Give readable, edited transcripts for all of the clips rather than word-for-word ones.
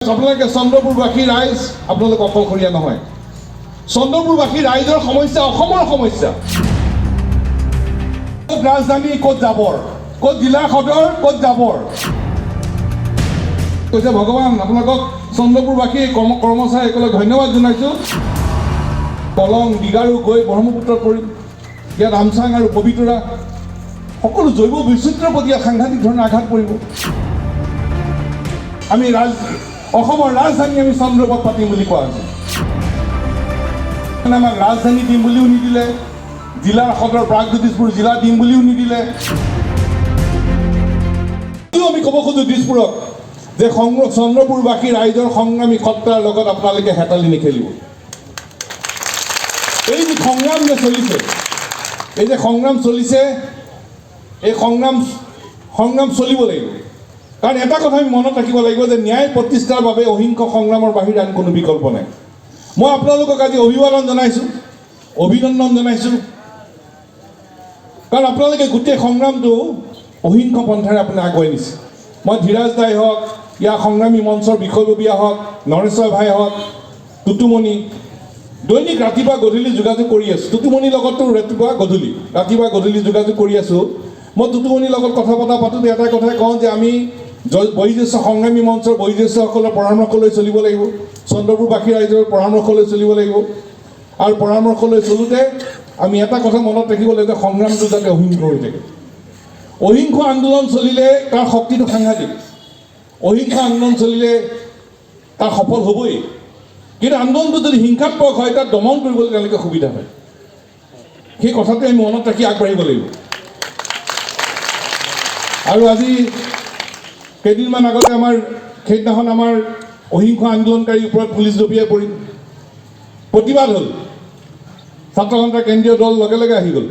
আপোনালোকে চন্দ্ৰপুৰবাসী ৰাইজ আপোনালোক অকলশৰীয়া নহয়। চন্দ্ৰপুৰবাসী ৰাইজৰ সমস্যা অসমৰ সমস্যা। ক'ত ৰাজধানী, ক'ত জাবৰ, ক'ত জিলা সদৰ, ক'ত জাবৰ। কৈছে ভগৱান আপোনালোকক চন্দ্ৰপুৰবাসী কৰ্মচাৰীসকলক ধন্যবাদ জনাইছোঁ। কলং দীঘাৰু গৈ ব্ৰহ্মপুত্ৰত পৰিম, ইয়াত আমচাং আৰু পবিতৰা সকলো জৈৱ বৈচিত্ৰ্যৰ প্ৰতি সাংঘাতিক ধৰণে আঘাত পৰিব। আমি অসমৰ ৰাজধানী আমি চন্দ্ৰপুৰত পাতিম বুলি কোৱা হৈছে। আমাক ৰাজধানী দিম বুলিও নিদিলে, জিলাৰ সদৰ প্ৰাগজ্যোতিষপুৰ জিলা দিম বুলিও নিদিলে। আমি ক'ব খোজোঁ দিছপুৰক যে চন্দ্ৰপুৰবাসী ৰাইজৰ সংগ্ৰামী সত্তাৰ লগত আপোনালোকে হেতালি নেখেলিব। এই যে সংগ্ৰাম যে চলিছে, এই যে সংগ্ৰাম চলিছে, এই সংগ্ৰাম চলিব লাগিব। কাৰণ এটা কথা আমি মনত ৰাখিব লাগিব যে ন্যায় প্ৰতিষ্ঠাৰ বাবে অহিংস সংগ্ৰামৰ বাহিৰে আন কোনো বিকল্প নাই। মই আপোনালোকক আজি অভিবাদন জনাইছোঁ, অভিনন্দন জনাইছোঁ। কাৰণ আপোনালোকে গোটেই সংগ্ৰামটো অহিংস পন্থাৰে আপুনি আগুৱাই নিছে। মই ধীৰাজ দাই হওক, ইয়াৰ সংগ্ৰামী মঞ্চৰ বিষয়ববীয়া হওক, নৰেশ্বৰ ভাই হওক, টুটুমণি, দৈনিক ৰাতিপুৱা গধূলি যোগাযোগ কৰি আছোঁ। টুটুমণিৰ লগতো ৰাতিপুৱা গধূলি যোগাযোগ কৰি আছোঁ। মই টুটুমণিৰ লগত কথা পাতোঁতে এটা কথাই কওঁ যে আমি বয়োজ্যেষ্ঠ সংগ্ৰামী মঞ্চৰ বয়োজ্যেষ্ঠসকলৰ পৰামৰ্শ লৈ চলিব লাগিব, চন্দ্ৰপুৰবাসী ৰাইজৰ পৰামৰ্শ লৈ চলিব লাগিব। আৰু পৰামৰ্শ লৈ চলোঁতে আমি এটা কথা মনত ৰাখিব লাগিব যে সংগ্ৰামটো যাতে অহিংস হৈ থাকে। অহিংস আন্দোলন চলিলে তাৰ শক্তিটো সাংঘাতিক। অহিংস আন্দোলন চলিলে তাৰ সফল হ'বই। কিন্তু আন্দোলনটো যদি হিংসাত্মক হয় তাক দমন কৰিবলৈ তেওঁলোকে সুবিধা হয়। সেই কথাটো আমি মনত ৰাখি আগবাঢ়িব লাগিব। আৰু আজি কেইদিনমান আগতে সেইদিনাখন আমাৰ অহিংস আন্দোলনকাৰীৰ ওপৰত পুলিচ জঁপিয়াই পৰিল, প্ৰতিবাদ হ'ল, ছাত্ৰ সন্থাৰ কেন্দ্ৰীয় দল লগে লগে আহি গ'ল।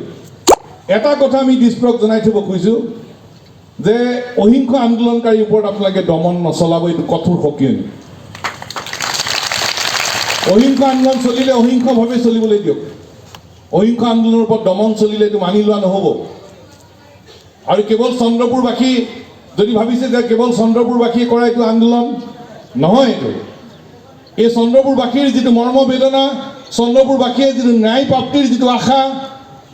এটা কথা আমি দিছপুৰক জনাই থ'ব খুজিছোঁ যে অহিংস আন্দোলনকাৰীৰ ওপৰত আপোনালোকে দমন নচলাব, এইটো কঠোৰ সকিয়নি। অহিংস আন্দোলন চলিলে অহিংসভাৱে চলিবলৈ দিয়ক। অহিংস আন্দোলনৰ ওপৰত দমন চলিলে এইটো মানি লোৱা নহ'ব। আৰু কেৱল চন্দ্ৰপুৰবাসী যদি ভাবিছে যে কেৱল চন্দ্ৰপুৰবাসীয়ে কৰা এইটো আন্দোলন নহয়, এইটো এই চন্দ্ৰপুৰবাসীৰ যিটো মৰ্মবেদনা, চন্দ্ৰপুৰবাসীয়ে যিটো ন্যায় প্ৰাপ্তিৰ যিটো আশা,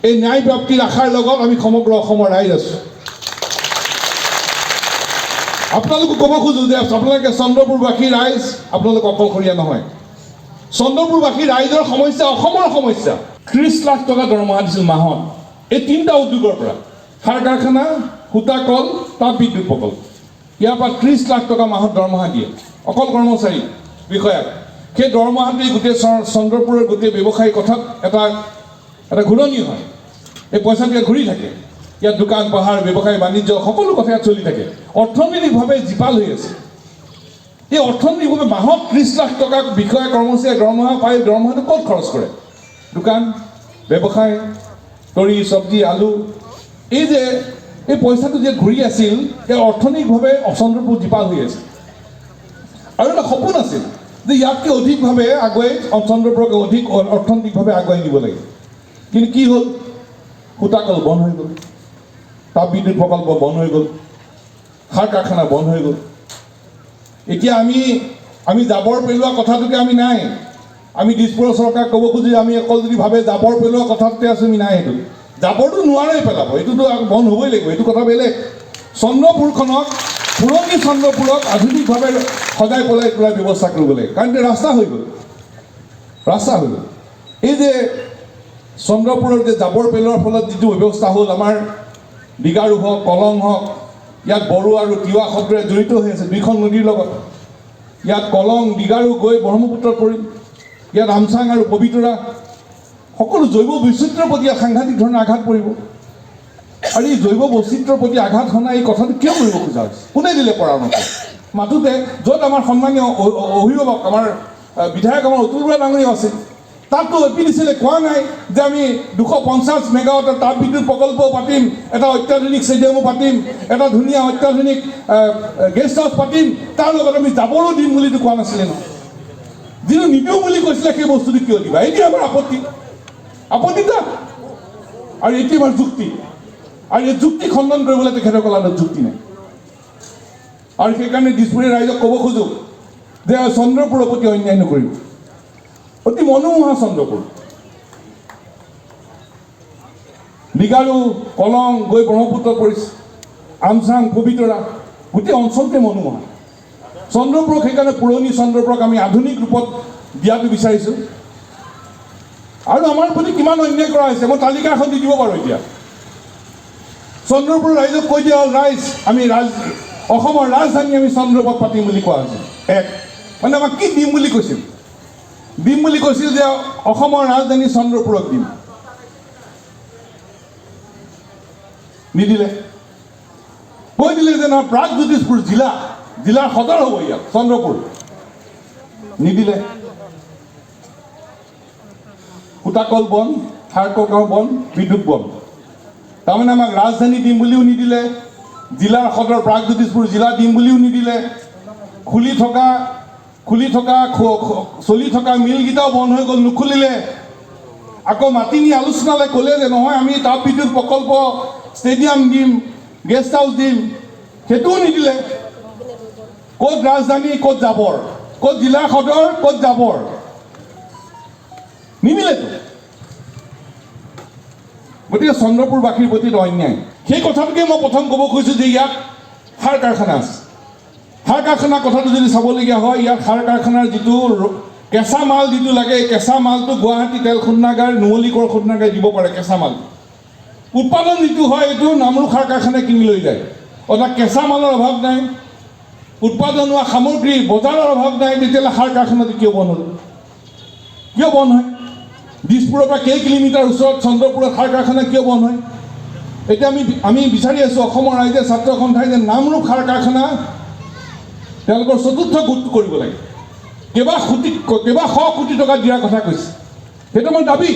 এই ন্যায় প্ৰাপ্তিৰ আশাৰ লগত আমি সমগ্ৰ অসমৰ ৰাইজ আছোঁ। আপোনালোকক ক'ব খোজোঁ যে আপোনালোকে চন্দ্ৰপুৰবাসী ৰাইজ আপোনালোক অকলশৰীয়া নহয়। চন্দ্ৰপুৰবাসী ৰাইজৰ সমস্যা অসমৰ সমস্যা। 30 লাখ টকা দৰমহা দিছিল মাহত এই 3টা উদ্যোগৰ পৰা, সাৰ কাৰখানা, সূতা কল, তাপ বিদ্যুৎ প্ৰকল্প। ইয়াৰ পৰা 30 লাখ টকা মাহত দৰমহা দিয়ে অকল কৰ্মচাৰী বিষয়াক। সেই দৰমহাটোৱে গোটেই চন্দ্ৰপুৰৰ গোটেই ব্যৱসায়ী কথাত এটা ঘূৰণি হয়। এই পইচাটোৱে ঘূৰি থাকে। ইয়াত দোকান পোহাৰ, ব্যৱসায় বাণিজ্য সকলো কথা ইয়াত চলি থাকে। অৰ্থনৈতিকভাৱে জীপাল হৈ আছে। এই অৰ্থনৈতিকভাৱে মাহত 30 লাখ টকা বিষয়া কৰ্মচাৰীয়ে দৰমহা পাই, দৰমহাটো ক'ত খৰচ কৰে? দোকান, ব্যৱসায়, তৰি, চব্জি, আলু। এই পইচাটো যে ঘূৰি আছিল, এই অৰ্থনৈতিকভাৱে চন্দ্ৰপুৰ জীপাল হৈ আছে। আৰু এটা সপোন আছিল যে ইয়াতকৈ অধিকভাৱে আগুৱাই চন্দ্ৰপুৰক অধিক অৰ্থনৈতিকভাৱে আগুৱাই নিব লাগে। কিন্তু কি হ'ল? সূতাকল বন্ধ হৈ গ'ল, তাপ বিদ্যুৎ প্ৰকল্প বন্ধ হৈ গ'ল, সাৰ কাৰখানা বন্ধ হৈ গ'ল। এতিয়া আমি জাবৰ পেলোৱা কথাটোকে আমি নাই। আমি দিছপুৰৰ চৰকাৰক ক'ব খোজোঁ যে আমি অকল যদি ভাবে জাবৰ পেলোৱা কথাটোতে আছোঁ, আমি নাই। সেইটো জাবৰটো নোৱাৰেই পেলাব, এইটোতো বন্ধ হ'বই লাগিব, এইটো কথা বেলেগ। চন্দ্ৰপুৰখনক, পুৰণি চন্দ্ৰপুৰক আধুনিকভাৱে সজাই পলাই তোলাৰ ব্যৱস্থা কৰিব লাগে। কাৰণ এতিয়া ৰাস্তা হৈ গ'ল। এই যে চন্দ্ৰপুৰৰ যে জাবৰ পেলোৱাৰ ফলত যিটো ব্যৱস্থা হ'ল, আমাৰ দীঘাৰু হওক, কলং হওক, ইয়াত বড়ো আৰু তিৱা শব্দৰে জড়িত হৈ আছে 2খন নদীৰ লগত। ইয়াত কলং দীঘাৰু গৈ ব্ৰহ্মপুত্ৰত পৰিল, ইয়াত আমচাং আৰু পবিতৰা সকলো জৈৱ বৈচিত্ৰ্যৰ প্ৰতি সাংঘাতিক ধৰণে আঘাত পৰিব। আৰু এই জৈৱ বৈচিত্ৰ্যৰ প্ৰতি আঘাত সনা এই কথাটো কিয় কৰিব খোজা হৈছে? কোনে দিলে পৰামৰ্শ? মাতোতে য'ত আমাৰ সন্মানীয় অভিভাৱক, আমাৰ বিধায়ক আমাৰ অতুল বৰা ডাঙৰীয়া আছিল, তাততো এপিডিচিএলে কোৱা নাই যে আমি 250 মেগাৱাটৰ তাপ বিদ্যুৎ প্ৰকল্পও পাতিম, এটা অত্যাধুনিক ষ্টেডিয়ামো পাতিম, এটা ধুনীয়া অত্যাধুনিক গেষ্ট হাউচ পাতিম, তাৰ লগত আমি জাবৰো দিম বুলিতো কোৱা নাছিলে ন। যিটো নিদিওঁ বুলি কৈছিলে সেই বস্তুটো কিয় দিবা? এতিয়া আমাৰ আপত্তিতা আৰু এটি আমাৰ যুক্তি। আৰু এই যুক্তি খণ্ডন কৰিবলৈ তেখেতসকলৰ যুক্তি নাই। আৰু সেইকাৰণে দিছপুৰীয়া ৰাইজক ক'ব খোজোঁ যে চন্দ্ৰপুৰৰ প্ৰতি অন্যায় নকৰিব। অতি মনোমোহা চন্দ্ৰপুৰ। বিগাৰু কলং গৈ ব্ৰহ্মপুত্ৰত পৰিছে, আমচাং পবিতৰা গোটেই অঞ্চলটোৱে মনোমোহা। চন্দ্ৰপুৰক সেইকাৰণে পুৰণি চন্দ্ৰপুৰক আমি আধুনিক ৰূপত দিয়াটো বিচাৰিছোঁ। আৰু আমাৰ প্ৰতি কিমান অন্যায় কৰা হৈছে মই তালিকা এখন দি দিব পাৰোঁ এতিয়া। চন্দ্ৰপুৰ ৰাইজক কৈ দিয়া হ'ল, ৰাইজ আমি অসমৰ ৰাজধানী আমি চন্দ্ৰপুৰত পাতিম বুলি কোৱা হৈছিল। এক মানে আমাক কি দিম বুলি কৈছিল? দিম বুলি কৈছিল যে অসমৰ ৰাজধানী চন্দ্ৰপুৰক দিম, নিদিলে। কৈ দিলে যে নহয় প্ৰাগজ্যোতিষপুৰ জিলাৰ সদৰ হ'ব ইয়াত চন্দ্ৰপুৰ, নিদিলে। সূতাকল বন, খাৰকটৰ বন, বিদ্যুৎ বন, তাৰমানে আমাক ৰাজধানী দিম বুলিও নিদিলে, জিলাৰ সদৰ প্ৰাগজ্যোতিষপুৰ জিলা দিম বুলিও নিদিলে, চলি থকা মিলকেইটাও বন্ধ হৈ গ'ল, নুখুলিলে। আকৌ মাতি নি আলোচনালৈ ক'লে যে নহয় আমি তাপ বিদ্যুৎ প্ৰকল্প, ষ্টেডিয়াম দিম, গেষ্ট হাউচ দিম, সেইটোও নিদিলে। ক'ত ৰাজধানী, ক'ত জাবৰ, ক'ত জিলা সদৰ, ক'ত জাবৰ, নিমিলেতো। গতিকে চন্দ্ৰপুৰবাসীৰ প্ৰতি অন্যায়। সেই কথাটোকে মই প্ৰথম ক'ব খুজিছোঁ যে ইয়াত সাৰ কাৰখানা আছে। সাৰ কাৰখানা কথাটো যদি চাবলগীয়া হয়, ইয়াত সাৰ কাৰখানাৰ যিটো কেঁচা মাল যিটো লাগে, কেঁচা মালটো গুৱাহাটী তেল শোধনাগাৰ, নুমলীগড় শোধনাগাৰে দিব পাৰে কেঁচা মাল। উৎপাদন যিটো হয় এইটো নামৰূপ সাৰ কাৰখানাই কিনি লৈ যায়। অৰ্থাৎ কেঁচা মালৰ অভাৱ নাই, উৎপাদন হোৱা সামগ্ৰী বজাৰৰ অভাৱ নাই। তেতিয়াহ'লে সাৰ কাৰখানাটো কিয় বন্ধ হ'ল? কিয় বন্ধ হয়? দিছপুৰৰ পৰা কেই কিলোমিটাৰ ওচৰত চন্দ্ৰপুৰত সাৰ কাৰখানা কিয় বন্ধ হয়? এতিয়া আমি বিচাৰি আছোঁ অসমৰ ৰাইজে, ছাত্ৰ সন্থাই যে নামৰূপ সাৰ কাৰখানা তেওঁলোকৰ চতুৰ্থ গোটটো কৰিব লাগে। কেইবা শ কোটি টকা দিয়াৰ কথা কৈছে, সেইটো আমাৰ দাবী।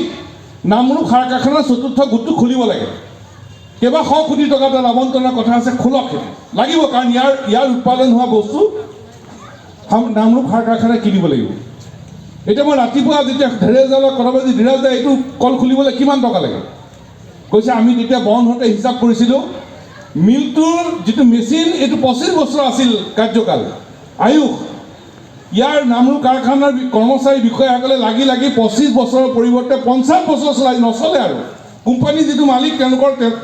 নামৰূপ সাৰ কাৰখানাৰ চতুৰ্থ গোটটো খুলিব লাগে। কেইবা শ কোটি টকা তাত আবণ্টনৰ কথা আছে, খোলক সেইটো লাগিব। কাৰণ ইয়াৰ উৎপাদন হোৱা বস্তু নামৰূপ সাৰ কাৰখানাই কিনিব লাগিব। এতিয়া মই ৰাতিপুৱা যেতিয়া ধীৰেজৰ কথা পাতি, ধীৰেজ দা এইটো কল খুলিবলৈ কিমান টকা লাগে? কৈছে আমি তেতিয়া বন্ধ হওঁতে হিচাপ কৰিছিলোঁ, মিলটোৰ যিটো মেচিন এইটো 25 বছৰ আছিল কাৰ্যকাল আয়ুস। ইয়াৰ নামৰূপ কাৰখানাৰ কৰ্মচাৰী বিষয়াসকলে লাগি 25 বছৰৰ পৰিৱৰ্তে 50 বছৰ চলাই নচলে। আৰু কোম্পানী যিটো মালিক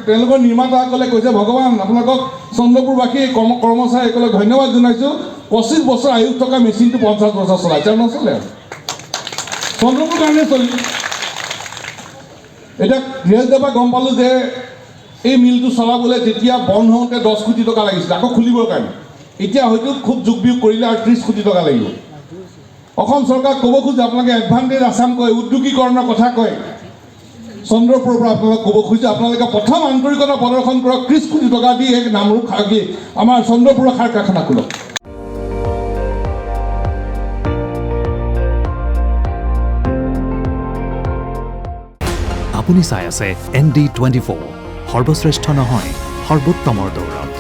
তেওঁলোকৰ নিৰ্মাতাসকলে কৈছে ভগৱান আপোনালোকক চন্দ্ৰপুৰবাসী কৰ্মচাৰীসকলক ধন্যবাদ জনাইছোঁ, 25 বছৰ আয়ুস থকা মেচিনটো 50 বছৰ চলাইছে আৰু নচলে। আৰু চন্দ্ৰপুৰ কাৰণে চলি এতিয়া ধীৰেজদেৱা গম পালোঁ যে এই মিলটো চলাবলৈ তেতিয়া বন্ধ হওঁতে 10 কোটি টকা লাগিছিল আকৌ খুলিবৰ কাৰণে। এতিয়া হয়তো খুব যোগ বিয়োগ কৰিলে আৰু 30 কোটি টকা লাগিব। অসম চৰকাৰক ক'ব খোজে আপোনালোকে এডভান্টেজ আছাম কয়, উদ্যোগীকৰণৰ কথা কয়, চন্দ্ৰপুৰৰ পৰা আপোনালোকে ক'ব খুজিছে আপোনালোকে প্ৰথম আন্তৰিকতা প্ৰদৰ্শন কৰক, 30 কোটি টকা দি এক নামৰূপ আমাৰ চন্দ্ৰপুৰৰ সাৰ কাৰখানা খোলক। আপুনি চাই আছে ND24, সৰ্বশ্ৰেষ্ঠ নহয় সৰ্বোত্তমৰ দৌৰত।